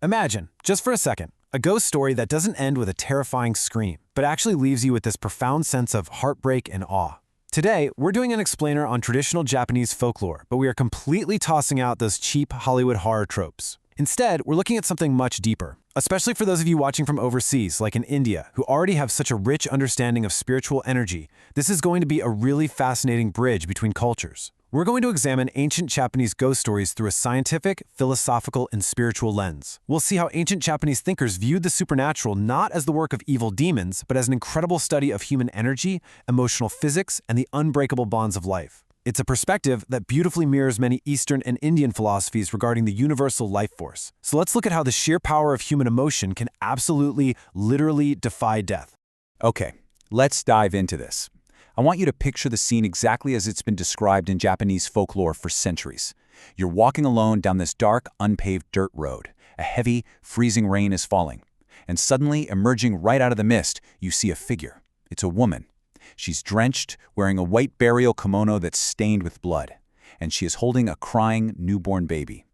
Imagine, just for a second, a ghost story that doesn't end with a terrifying scream, but actually leaves you with this profound sense of heartbreak and awe. Today, we're doing an explainer on traditional Japanese folklore, but we are completely tossing out those cheap Hollywood horror tropes. Instead, we're looking at something much deeper, especially for those of you watching from overseas, like in India, who already have such a rich understanding of spiritual energy. This is going to be a really fascinating bridge between cultures. We're going to examine ancient Japanese ghost stories through a scientific, philosophical, and spiritual lens. We'll see how ancient Japanese thinkers viewed the supernatural not as the work of evil demons, but as an incredible study of human energy, emotional physics, and the unbreakable bonds of life. It's a perspective that beautifully mirrors many Eastern and Indian philosophies regarding the universal life force. So let's look at how the sheer power of human emotion can absolutely, literally defy death. Okay, let's dive into this. I want you to picture the scene exactly as it's been described in Japanese folklore for centuries. You're walking alone down this dark, unpaved dirt road. A heavy, freezing rain is falling. And suddenly, emerging right out of the mist, you see a figure. It's a woman. She's drenched, wearing a white burial kimono that's stained with blood. And she is holding a crying, newborn baby.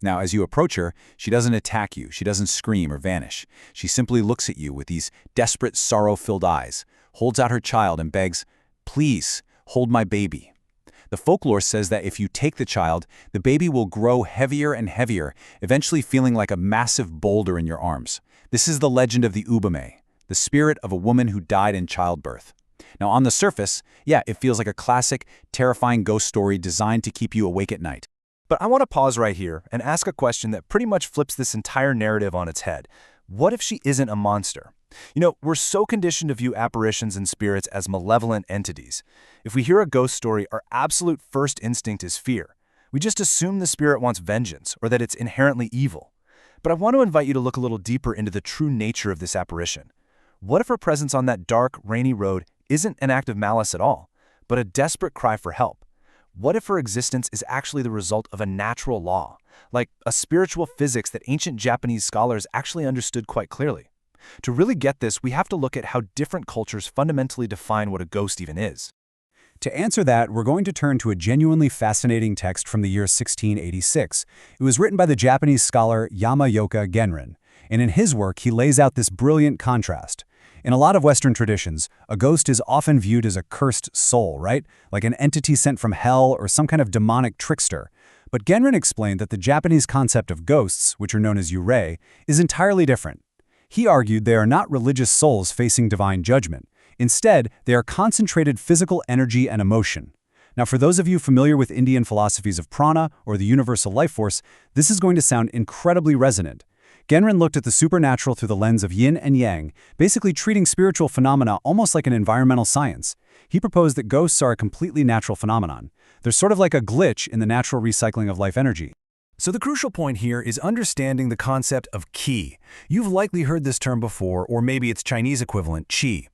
Now, as you approach her, she doesn't attack you. She doesn't scream or vanish. She simply looks at you with these desperate, sorrow-filled eyes, holds out her child and begs, "Please, hold my baby." The folklore says that if you take the child, the baby will grow heavier and heavier, eventually feeling like a massive boulder in your arms. This is the legend of the Ubume, the spirit of a woman who died in childbirth. Now, on the surface, yeah, it feels like a classic, terrifying ghost story designed to keep you awake at night. But I want to pause right here and ask a question that pretty much flips this entire narrative on its head. What if she isn't a monster? We're so conditioned to view apparitions and spirits as malevolent entities. If we hear a ghost story, our absolute first instinct is fear. We just assume the spirit wants vengeance or that it's inherently evil. But I want to invite you to look a little deeper into the true nature of this apparition. What if her presence on that dark, rainy road isn't an act of malice at all, but a desperate cry for help? What if her existence is actually the result of a natural law, like a spiritual physics that ancient Japanese scholars actually understood quite clearly? To really get this, we have to look at how different cultures fundamentally define what a ghost even is. To answer that, we're going to turn to a genuinely fascinating text from the year 1686. It was written by the Japanese scholar Yamayoka Genrin, and in his work he lays out this brilliant contrast. In a lot of Western traditions, a ghost is often viewed as a cursed soul, right? Like an entity sent from hell or some kind of demonic trickster. But Genrin explained that the Japanese concept of ghosts, which are known as yurei, is entirely different. He argued they are not religious souls facing divine judgment. Instead, they are concentrated physical energy and emotion. Now, for those of you familiar with Indian philosophies of prana or the universal life force, this is going to sound incredibly resonant. Genrin looked at the supernatural through the lens of yin and yang, basically treating spiritual phenomena almost like an environmental science. He proposed that ghosts are a completely natural phenomenon. They're sort of like a glitch in the natural recycling of life energy. So the crucial point here is understanding the concept of qi. You've likely heard this term before, or maybe its Chinese equivalent, qi.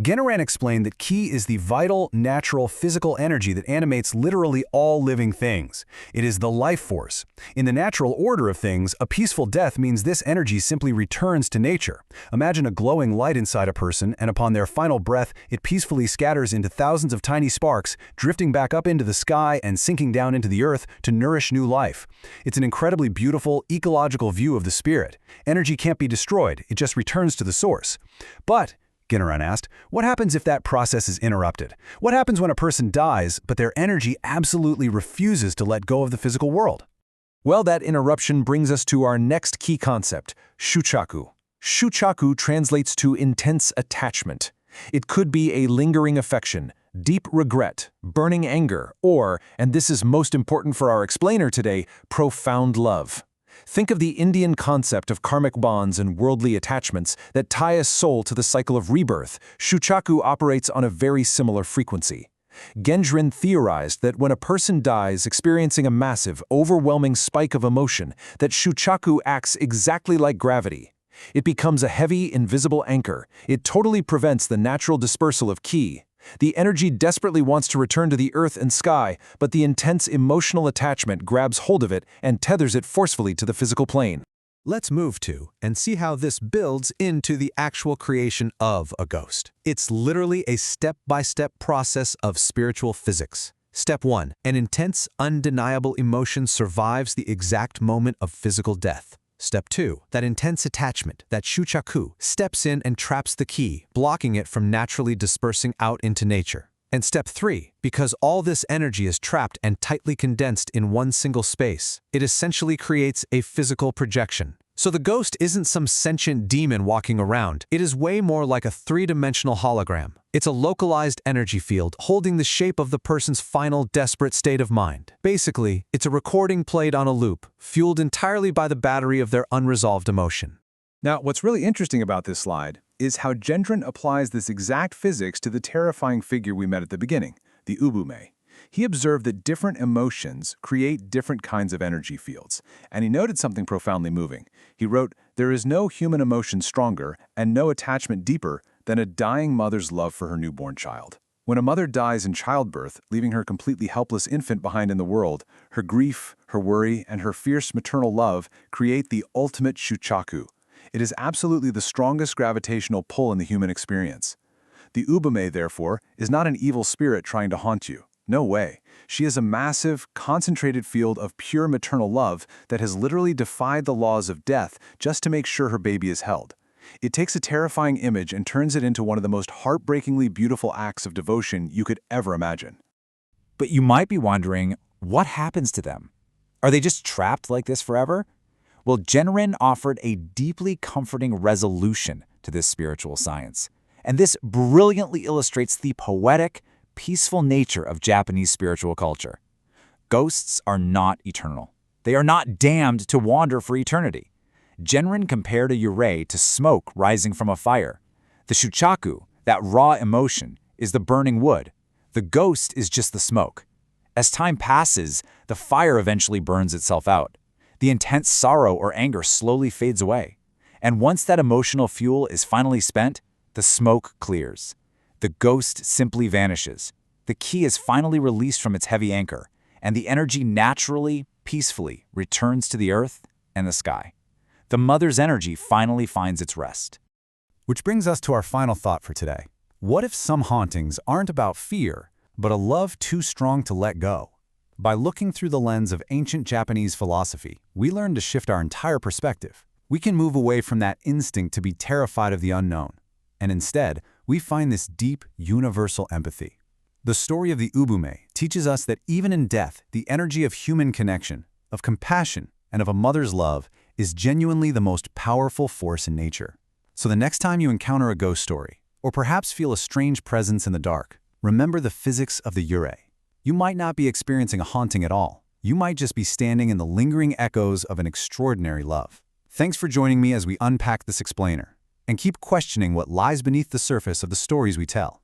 Genrin explained that qi is the vital, natural, physical energy that animates literally all living things. It is the life force. In the natural order of things, a peaceful death means this energy simply returns to nature. Imagine a glowing light inside a person, and upon their final breath, it peacefully scatters into thousands of tiny sparks, drifting back up into the sky and sinking down into the earth to nourish new life. It's an incredibly beautiful, ecological view of the spirit. Energy can't be destroyed, it just returns to the source. But Genrin asked, what happens if that process is interrupted? What happens when a person dies, but their energy absolutely refuses to let go of the physical world? Well, that interruption brings us to our next key concept, shuchaku. Shuchaku translates to intense attachment. It could be a lingering affection, deep regret, burning anger, or, and this is most important for our explainer today, profound love. Think of the Indian concept of karmic bonds and worldly attachments that tie a soul to the cycle of rebirth. Shuchaku operates on a very similar frequency. Genrin theorized that when a person dies experiencing a massive, overwhelming spike of emotion, that shuchaku acts exactly like gravity. It becomes a heavy, invisible anchor. It totally prevents the natural dispersal of qi. The energy desperately wants to return to the earth and sky, but the intense emotional attachment grabs hold of it and tethers it forcefully to the physical plane. Let's move to and see how this builds into the actual creation of a ghost. It's literally a step-by-step process of spiritual physics. Step 1. An intense, undeniable emotion survives the exact moment of physical death. Step 2. That intense attachment, that shuchaku, steps in and traps the ki, blocking it from naturally dispersing out into nature. And Step 3. Because all this energy is trapped and tightly condensed in one single space, it essentially creates a physical projection. So the ghost isn't some sentient demon walking around. It is way more like a three-dimensional hologram. It's a localized energy field holding the shape of the person's final desperate state of mind. Basically, it's a recording played on a loop, fueled entirely by the battery of their unresolved emotion. Now, what's really interesting about this slide is how Gendron applies this exact physics to the terrifying figure we met at the beginning, the Ubume. He observed that different emotions create different kinds of energy fields, and he noted something profoundly moving. He wrote, "There is no human emotion stronger and no attachment deeper than a dying mother's love for her newborn child. When a mother dies in childbirth, leaving her completely helpless infant behind in the world, her grief, her worry, and her fierce maternal love create the ultimate shuchaku. It is absolutely the strongest gravitational pull in the human experience. The Ubume, therefore, is not an evil spirit trying to haunt you. No way. She is a massive, concentrated field of pure maternal love that has literally defied the laws of death just to make sure her baby is held. It takes a terrifying image and turns it into one of the most heartbreakingly beautiful acts of devotion you could ever imagine." But you might be wondering, what happens to them? Are they just trapped like this forever? Well, Gendron offered a deeply comforting resolution to this spiritual science. And this brilliantly illustrates the poetic, peaceful nature of Japanese spiritual culture. Ghosts are not eternal. They are not damned to wander for eternity. Gendron compared a yurei to smoke rising from a fire. The shuchaku, that raw emotion, is the burning wood. The ghost is just the smoke. As time passes, the fire eventually burns itself out. The intense sorrow or anger slowly fades away. And once that emotional fuel is finally spent, the smoke clears. The ghost simply vanishes. The ki is finally released from its heavy anchor, and the energy naturally, peacefully returns to the earth and the sky. The mother's energy finally finds its rest. Which brings us to our final thought for today. What if some hauntings aren't about fear, but a love too strong to let go? By looking through the lens of ancient Japanese philosophy, we learn to shift our entire perspective. We can move away from that instinct to be terrified of the unknown, and instead, we find this deep, universal empathy. The story of the Ubume teaches us that even in death, the energy of human connection, of compassion, and of a mother's love is genuinely the most powerful force in nature. So the next time you encounter a ghost story, or perhaps feel a strange presence in the dark, remember the physics of the yurei. You might not be experiencing a haunting at all. You might just be standing in the lingering echoes of an extraordinary love. Thanks for joining me as we unpack this explainer, and keep questioning what lies beneath the surface of the stories we tell.